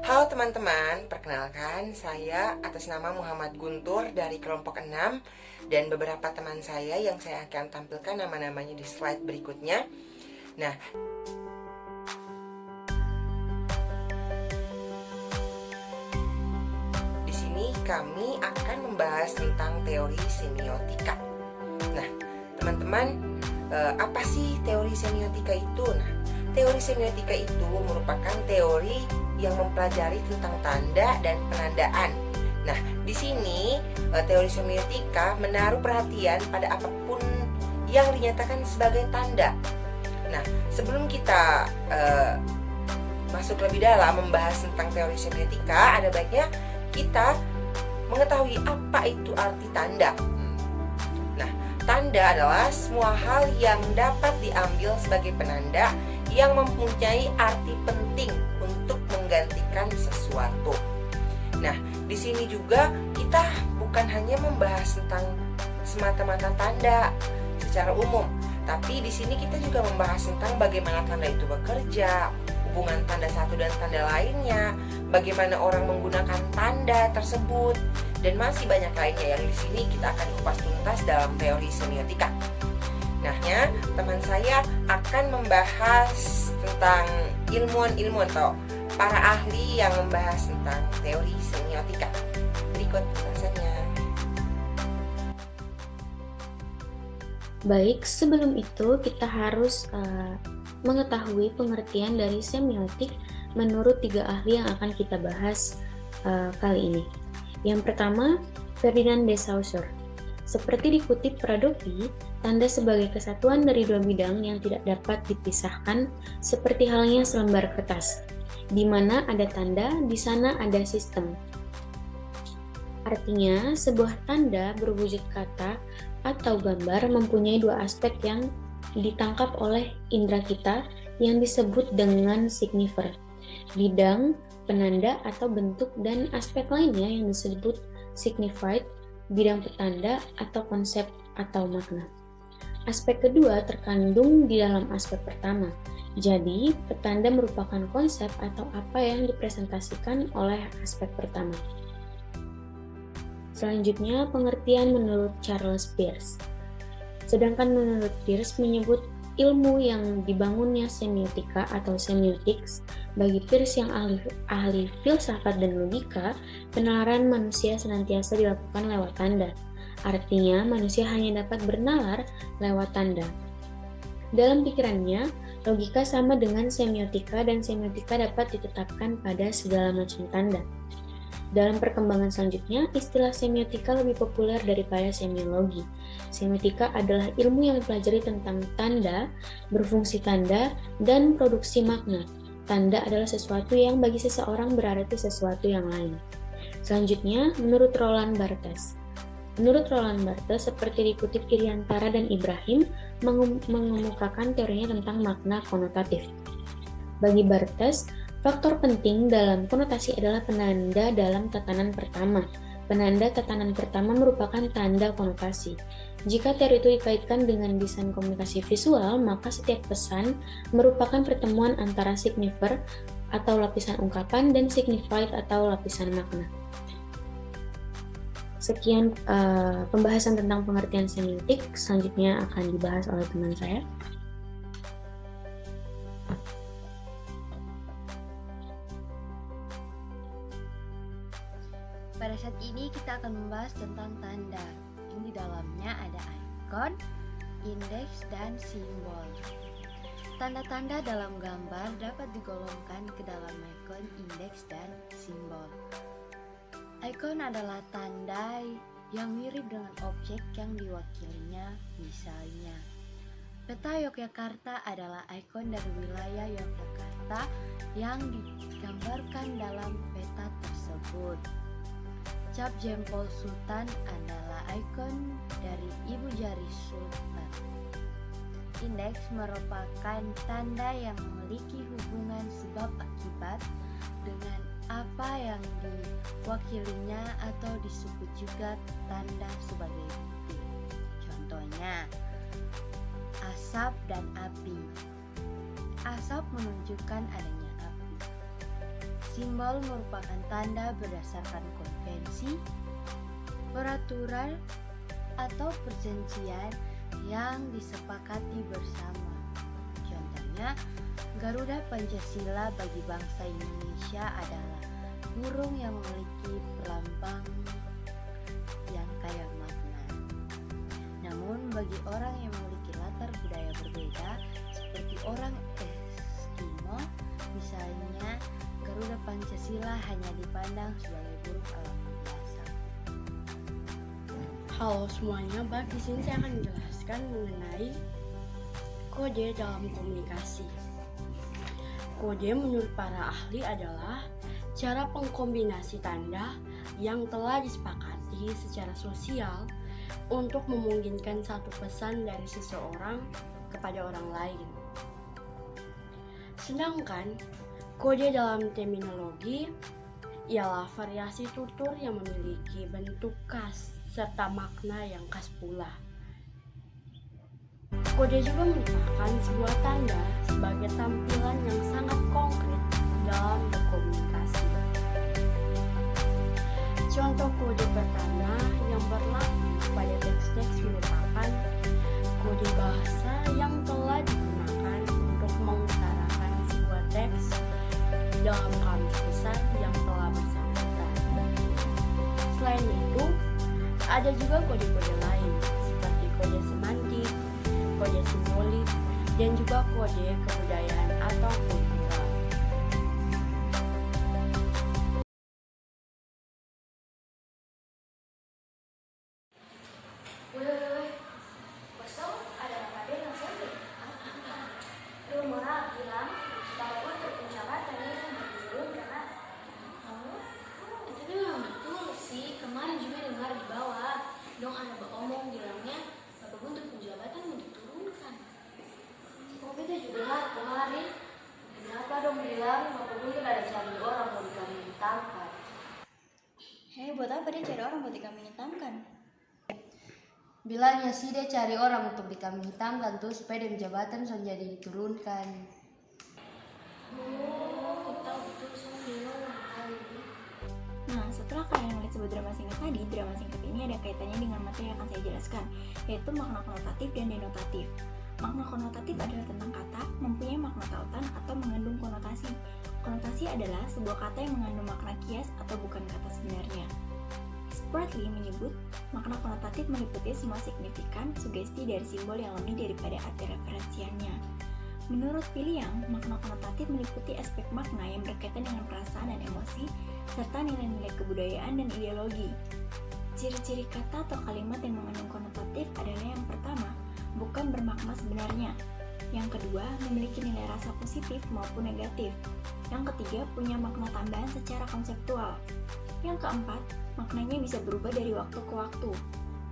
Halo teman-teman, perkenalkan saya atas nama Muhammad Guntur dari kelompok 6 dan beberapa teman saya yang saya akan tampilkan nama-namanya di slide berikutnya. Nah, di sini kami akan membahas tentang teori semiotika. Nah, teman-teman, apa sih teori semiotika itu? Nah, teori semiotika itu merupakan teori yang mempelajari tentang tanda dan penandaan. Nah, di sini teori semiotika menaruh perhatian pada apapun yang dinyatakan sebagai tanda. Nah, sebelum kita masuk lebih dalam membahas tentang teori semiotika, ada baiknya kita mengetahui apa itu arti tanda. Nah, tanda adalah semua hal yang dapat diambil sebagai penanda yang mempunyai arti penting untuk menggantikan sesuatu. Nah, di sini juga kita bukan hanya membahas tentang semata-mata tanda secara umum, tapi di sini kita juga membahas tentang bagaimana tanda itu bekerja, hubungan tanda satu dan tanda lainnya, bagaimana orang menggunakan tanda tersebut, dan masih banyak lainnya yang di sini kita akan kupas tuntas dalam teori semiotika. Nah, teman saya akan membahas tentang ilmuwan-ilmuwan atau para ahli yang membahas tentang teori semiotika. Berikut penjelasannya. Baik, sebelum itu kita harus mengetahui pengertian dari semiotik menurut 3 ahli yang akan kita bahas kali ini. Yang pertama, Ferdinand de Saussure. Seperti dikutip Pradovi, tanda sebagai kesatuan dari 2 bidang yang tidak dapat dipisahkan seperti halnya selembar kertas. Di mana ada tanda, di sana ada sistem. Artinya, sebuah tanda berwujud kata atau gambar mempunyai 2 aspek yang ditangkap oleh indera kita yang disebut dengan signifier, bidang, penanda atau bentuk, dan aspek lainnya yang disebut signified, bidang petanda atau konsep atau makna. Aspek kedua terkandung di dalam aspek pertama. Jadi, petanda merupakan konsep atau apa yang dipresentasikan oleh aspek pertama. Selanjutnya, pengertian menurut Charles Peirce. Sedangkan menurut Peirce menyebut ilmu yang dibangunnya semiotika atau semiotics. Bagi Peirce yang ahli filsafat dan logika, penalaran manusia senantiasa dilakukan lewat tanda. Artinya, manusia hanya dapat bernalar lewat tanda. Dalam pikirannya, logika sama dengan semiotika dan semiotika dapat ditetapkan pada segala macam tanda. Dalam perkembangan selanjutnya, istilah semiotika lebih populer daripada semiologi. Semiotika adalah ilmu yang mempelajari tentang tanda, berfungsi tanda, dan produksi makna. Tanda adalah sesuatu yang bagi seseorang berarti sesuatu yang lain. Selanjutnya, menurut Roland Barthes. Menurut Roland Barthes, seperti dikutip Iriantara dan Ibrahim, mengemukakan teorinya tentang makna konotatif. Bagi Barthes, faktor penting dalam konotasi adalah penanda dalam tatanan pertama. Penanda tatanan pertama merupakan tanda konotasi. Jika teori itu dikaitkan dengan desain komunikasi visual, maka setiap pesan merupakan pertemuan antara signifier atau lapisan ungkapan dan signified atau lapisan makna. Sekian pembahasan tentang pengertian semiotik, selanjutnya akan dibahas oleh teman saya. Pada saat ini kita akan membahas tentang tanda. Yang di dalamnya ada ikon, indeks, dan simbol. Tanda-tanda dalam gambar dapat digolongkan ke dalam ikon, indeks, dan simbol. Ikon adalah tanda yang mirip dengan objek yang diwakilinya, misalnya peta Yogyakarta adalah ikon dari wilayah Yogyakarta yang digambarkan dalam peta tersebut. Cap jempol Sultan adalah ikon dari ibu jari Sultan. Indeks merupakan tanda yang memiliki hubungan sebab akibat dengan apa yang diwakilinya atau disebut juga tanda sebagai bukti. Contohnya, asap dan api. Asap menunjukkan adanya api. Simbol merupakan tanda berdasarkan konvensi, peraturan, atau perjanjian yang disepakati bersama. Contohnya, Garuda Pancasila bagi bangsa Indonesia adalah burung yang memiliki perlambang yang kaya makna. Namun bagi orang yang memiliki latar budaya berbeda, seperti orang Eskimo, misalnya, Garuda Pancasila hanya dipandang sebagai burung alami biasa. Halo semuanya, di sini saya akan menjelaskan mengenai kode dalam komunikasi. Kode menurut para ahli adalah cara pengkombinasi tanda yang telah disepakati secara sosial untuk memungkinkan satu pesan dari seseorang kepada orang lain. Sedangkan kode dalam terminologi ialah variasi tutur yang memiliki bentuk khas serta makna yang khas pula. Kode juga merupakan sebuah tanda sebagai tampilan yang sangat konkret dalam berkomunikasi. Contoh kode pertama yang berlaku pada teks-teks merupakan kode bahasa yang telah digunakan untuk mengutarakan sebuah teks dalam kamus besar yang telah bersangkutan. Selain itu, ada juga kode-kode lain seperti kode semantik, kode simbolik, dan juga kode kebudayaan atau kultural. Besok ada apa yang sedih? Rumornya bilang kalau untuk penjabatan itu menurun karena kamu itu memang betul sih. Kemarin juga dengar di bawah dong ada omong bilangnya bapak untuk penjabatan mau diturunkan. Oh beda juga dengar kemarin. Kenapa dong bilang bapak untuk ada cari orang mau dikambing hitamkan? Buat apa dia cari orang buat dikambing hitamkan? Bilangnya sih dia cari orang untuk dikambing hitamkan tuh supaya dia jabatan so jadi diturunkan. Oh, tahu betul sama bilang kali ini. Nah, setelah kalian melihat sebuah drama singkat tadi, drama singkat ini ada kaitannya dengan materi yang akan saya jelaskan, yaitu makna konotatif dan denotatif. Makna konotatif adalah tentang kata, mempunyai makna tautan atau mengandung konotasi. Konotasi adalah sebuah kata yang mengandung makna kias atau bukan kata sebenarnya. Spratly menyebut, makna konotatif meliputi semua signifikan, sugesti dari simbol yang lebih daripada arti referensiannya. Menurut William, makna konotatif meliputi aspek makna yang berkaitan dengan perasaan dan emosi, serta nilai-nilai kebudayaan dan ideologi. Ciri-ciri kata atau kalimat yang mengandung konotatif adalah yang pertama, bukan bermakna sebenarnya. Yang kedua, memiliki nilai rasa positif maupun negatif. Yang ketiga, punya makna tambahan secara konseptual. Yang keempat, maknanya bisa berubah dari waktu ke waktu.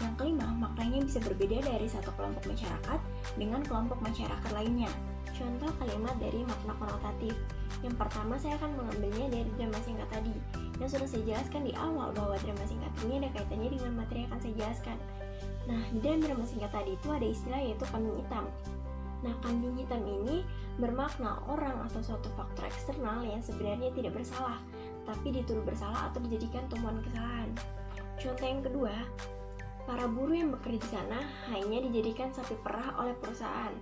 Yang kelima, maknanya bisa berbeda dari satu kelompok masyarakat dengan kelompok masyarakat lainnya. Contoh kalimat dari makna konotatif. Yang pertama, saya akan mengambilnya dari drama singkat tadi. Yang sudah saya jelaskan di awal bahwa drama singkat ini ada kaitannya dengan materi yang akan saya jelaskan. Nah, di dalam drama singkat tadi itu ada istilah yaitu kambing hitam. Nah, kambing hitam ini bermakna orang atau suatu faktor eksternal yang sebenarnya tidak bersalah, tapi dituduh bersalah atau dijadikan temuan kesalahan. Contoh yang kedua, para buruh yang bekerja di sana hanya dijadikan sapi perah oleh perusahaan.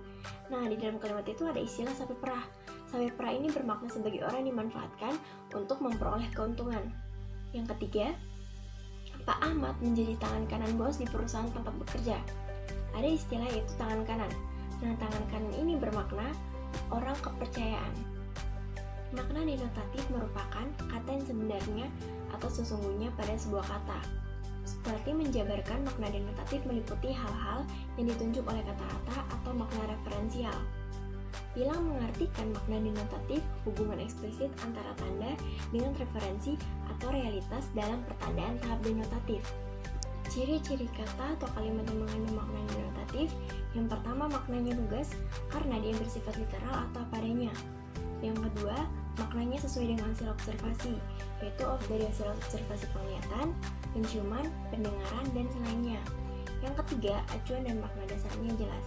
Nah, di dalam kalimat itu ada istilah sapi perah. Sapi perah ini bermakna sebagai orang yang dimanfaatkan untuk memperoleh keuntungan. Yang ketiga, Pak Ahmad menjadi tangan kanan bos di perusahaan tempat bekerja. Ada istilah yaitu tangan kanan. Nah, tangan kanan ini bermakna orang kepercayaan. Makna denotatif merupakan kata yang sebenarnya atau sesungguhnya pada sebuah kata. Seperti menjabarkan, makna denotatif meliputi hal-hal yang ditunjuk oleh kata-kata atau makna referensial. Bilang mengartikan makna denotatif hubungan eksplisit antara tanda dengan referensi atau realitas dalam pertandaan tahap denotatif. Ciri-ciri kata atau kalimat yang mengandung makna denotatif, yang pertama maknanya lugas karena dia bersifat literal atau apa adanya. Yang kedua, maknanya sesuai dengan hasil observasi, yaitu dari hasil observasi penglihatan, penciuman, pendengaran, dan selainnya. Yang ketiga, acuan dan makna dasarnya jelas.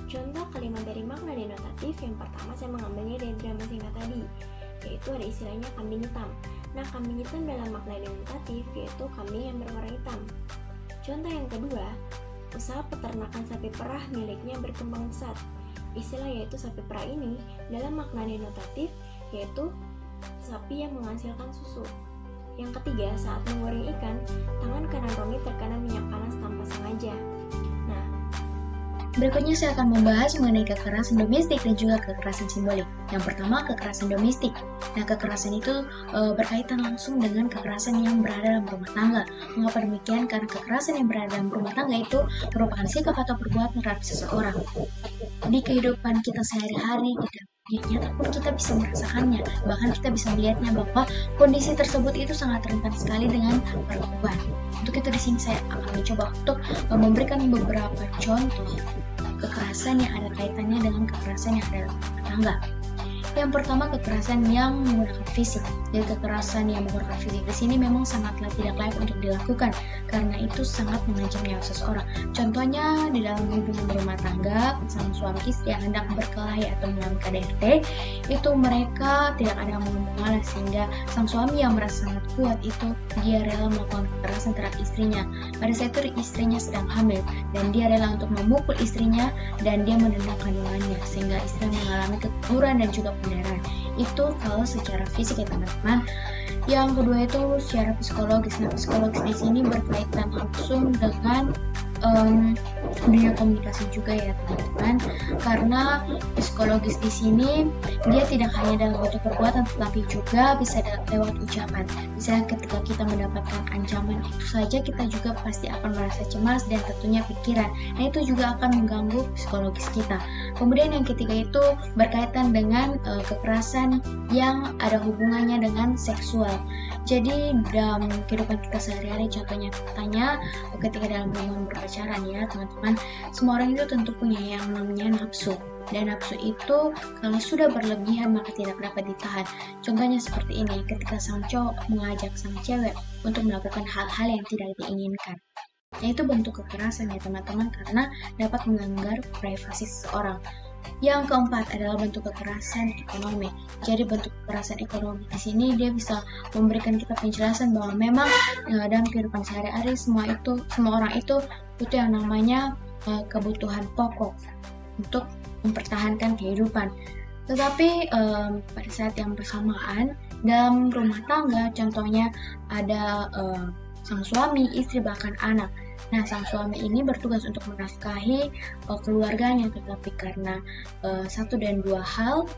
Contoh kalimat dari makna denotatif yang pertama saya mengambilnya dari drama singkat tadi, yaitu ada istilahnya kambing hitam. Nah, kambing hitam dalam makna denotatif yaitu kambing yang berwarna hitam. Contoh yang kedua, usaha peternakan sapi perah miliknya berkembang pesat. Istilah yaitu sapi perah ini dalam makna denotatif yaitu sapi yang menghasilkan susu. Yang ketiga, saat menggoreng ikan, tangan kanan Romi terkena minyak panas tanpa sengaja. Nah, berikutnya saya akan membahas mengenai kekerasan domestik dan juga kekerasan simbolik. Yang pertama, kekerasan domestik. Nah, kekerasan itu berkaitan langsung dengan kekerasan yang berada dalam rumah tangga. Mengapa demikian? Karena kekerasan yang berada dalam rumah tangga itu merupakan sikap atau perbuatan terhadap seseorang. Di kehidupan kita sehari-hari, nyata pun kita bisa merasakannya, bahkan kita bisa melihatnya bahwa kondisi tersebut itu sangat rentan sekali dengan perempuan. Untuk itu di sini saya akan mencoba untuk memberikan beberapa contoh kekerasan yang ada kaitannya dengan kekerasan yang ada dalam rumah tangga. Yang pertama, kekerasan yang menggunakan fisik. Jadi kekerasan yang menggunakan fisik di sini memang sangatlah tidak layak untuk dilakukan karena itu sangat mengancam nyawa seseorang. Contohnya di dalam hubungan rumah tangga pasangan suami istri yang hendak berkelahi atau mengalami KDRT, itu mereka tidak ada yang mau mengalah sehingga sang suami yang merasa sangat kuat itu dia rela melakukan kekerasan terhadap istrinya. Pada saat itu istrinya sedang hamil dan dia rela untuk memukul istrinya dan dia menendang kandungannya sehingga istri mengalami keguguran dan juga pendarahan. Itu kalau secara fisik ya teman-teman. Yang kedua itu secara psikologis. Nah, psikologis di sini berkaitan langsung dengan dunia komunikasi juga ya teman-teman, karena psikologis di sini dia tidak hanya dalam bentuk perbuatan tetapi juga bisa lewat ucapan. Misalnya ketika kita mendapatkan ancaman itu saja kita juga pasti akan merasa cemas dan tentunya pikiran. Nah, itu juga akan mengganggu psikologis kita. Kemudian yang ketiga itu berkaitan dengan kekerasan yang ada hubungannya dengan seksual. Jadi dalam kehidupan kita sehari-hari, contohnya ketika dalam hubungan berpacaran ya teman-teman, semua orang itu tentu punya yang namanya nafsu. Dan nafsu itu kalau sudah berlebihan maka tidak dapat ditahan. Contohnya seperti ini, ketika sang cowok mengajak sang cewek untuk melakukan hal-hal yang tidak diinginkan. Nah, itu bentuk kekerasan ya teman-teman karena dapat melanggar privasi seseorang. Yang keempat adalah bentuk kekerasan ekonomi. Jadi bentuk kekerasan ekonomi di sini dia bisa memberikan kita penjelasan bahwa memang dalam kehidupan sehari-hari semua orang itu butuh yang namanya kebutuhan pokok untuk mempertahankan kehidupan. Tetapi pada saat yang bersamaan dalam rumah tangga, contohnya ada sang suami, istri, bahkan anak. Nah, sang suami ini bertugas untuk menafkahi keluarganya, tetapi karena satu dan dua hal,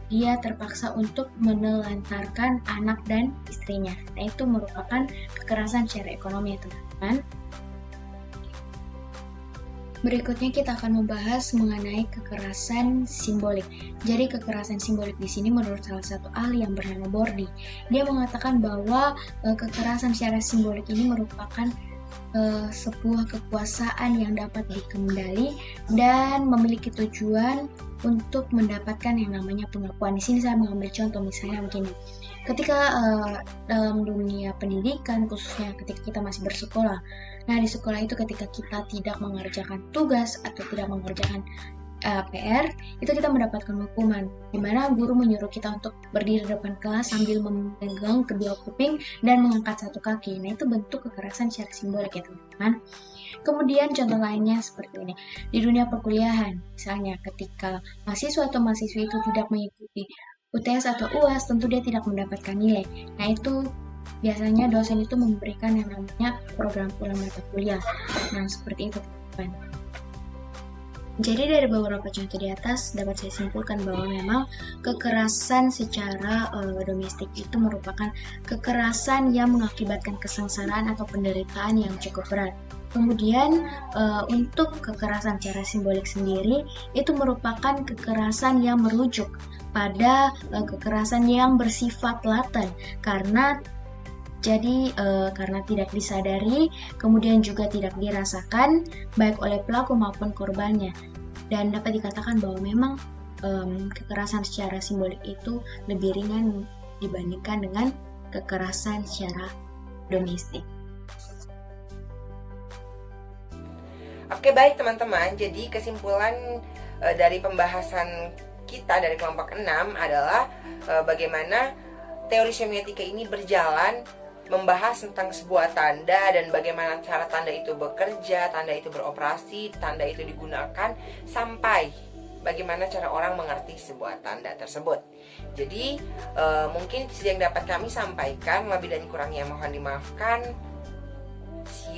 dia terpaksa untuk menelantarkan anak dan istrinya. Nah, itu merupakan kekerasan secara ekonomi, teman-teman. Berikutnya kita akan membahas mengenai kekerasan simbolik. Jadi kekerasan simbolik di sini menurut salah satu ahli yang bernama Bordi, dia mengatakan bahwa kekerasan secara simbolik ini merupakan sebuah kekuasaan yang dapat dikendali dan memiliki tujuan untuk mendapatkan yang namanya pengakuan. Di sini saya mengambil contoh misalnya begini. Ketika dalam dunia pendidikan, khususnya ketika kita masih bersekolah, nah di sekolah itu ketika kita tidak mengerjakan tugas atau tidak mengerjakan PR, itu kita mendapatkan hukuman, di mana guru menyuruh kita untuk berdiri di depan kelas sambil memegang kedua kuping dan mengangkat satu kaki. Nah, itu bentuk kekerasan secara simbolik ya teman-teman. Kemudian contoh lainnya seperti ini. Di dunia perkuliahan, misalnya ketika mahasiswa atau mahasiswi itu tidak mengikuti UTS atau UAS, tentu dia tidak mendapatkan nilai. Nah, itu biasanya dosen itu memberikan yang namanya program pulang mata kuliah. Nah, seperti itu teman-teman. Jadi dari beberapa contoh di atas dapat saya simpulkan bahwa memang kekerasan secara domestik itu merupakan kekerasan yang mengakibatkan kesengsaraan atau penderitaan yang cukup berat. Kemudian untuk kekerasan secara simbolik sendiri itu merupakan kekerasan yang merujuk pada kekerasan yang bersifat laten karena tidak disadari, kemudian juga tidak dirasakan baik oleh pelaku maupun korbannya. Dan dapat dikatakan bahwa memang kekerasan secara simbolik itu lebih ringan dibandingkan dengan kekerasan secara domestik. Oke, baik teman-teman. Jadi kesimpulan dari pembahasan kita dari kelompok 6 adalah bagaimana teori semiotika ini berjalan membahas tentang sebuah tanda dan bagaimana cara tanda itu bekerja, tanda itu beroperasi, tanda itu digunakan, sampai bagaimana cara orang mengerti sebuah tanda tersebut. Jadi mungkin itu yang dapat kami sampaikan. Lebih dan kurangnya mohon dimaafkan.